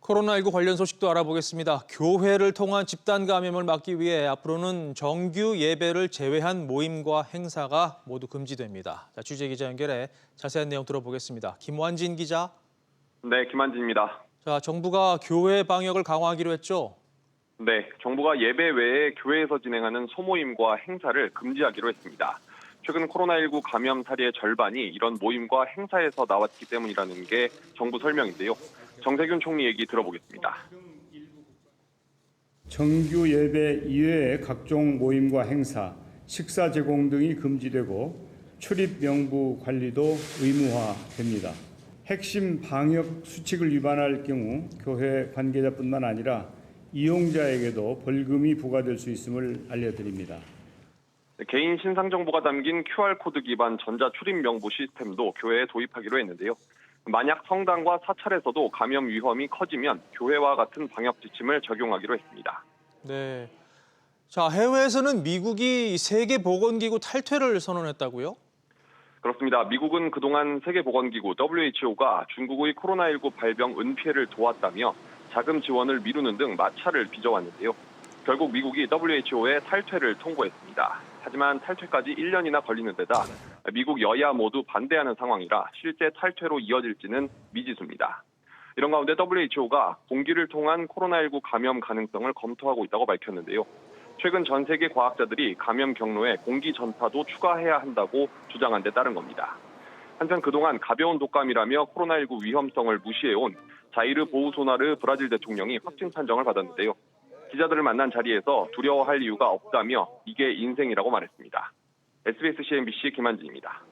코로나19 관련 소식도 알아보겠습니다. 교회를 통한 집단 감염을 막기 위해 앞으로는 정규 예배를 제외한 모임과 행사가 모두 금지됩니다. 취재 기자 연결해 자세한 내용 들어보겠습니다. 김완진 기자. 네, 김한진입니다. 정부가 교회 방역을 강화하기로 했죠? 네, 정부가 예배 외에 교회에서 진행하는 소모임과 행사를 금지하기로 했습니다. 최근 코로나19 감염 사례의 절반이 이런 모임과 행사에서 나왔기 때문이라는 게 정부 설명인데요. 정세균 총리 얘기 들어보겠습니다. 정규 예배 이외의 각종 모임과 행사, 식사 제공 등이 금지되고 출입 명부 관리도 의무화됩니다. 핵심 방역 수칙을 위반할 경우 교회 관계자뿐만 아니라 이용자에게도 벌금이 부과될 수 있음을 알려드립니다. 개인 신상 정보가 담긴 QR코드 기반 전자 출입 명부 시스템도 교회에 도입하기로 했는데요. 만약 성당과 사찰에서도 감염 위험이 커지면 교회와 같은 방역 지침을 적용하기로 했습니다. 네. 해외에서는 미국이 세계보건기구 탈퇴를 선언했다고요? 그렇습니다. 미국은 그동안 세계보건기구 WHO가 중국의 코로나19 발병 은폐를 도왔다며 자금 지원을 미루는 등 마찰을 빚어왔는데요. 결국 미국이 WHO에 탈퇴를 통보했습니다. 하지만 탈퇴까지 1년이나 걸리는 데다 미국 여야 모두 반대하는 상황이라 실제 탈퇴로 이어질지는 미지수입니다. 이런 가운데 WHO가 공기를 통한 코로나19 감염 가능성을 검토하고 있다고 밝혔는데요. 최근 전 세계 과학자들이 감염 경로에 공기 전파도 추가해야 한다고 주장한 데 따른 겁니다. 한편 그동안 가벼운 독감이라며 코로나19 위험성을 무시해온 자이르 보우소나르 브라질 대통령이 확진 판정을 받았는데요. 기자들을 만난 자리에서 두려워할 이유가 없다며 이게 인생이라고 말했습니다. SBS CNBC 김한진입니다.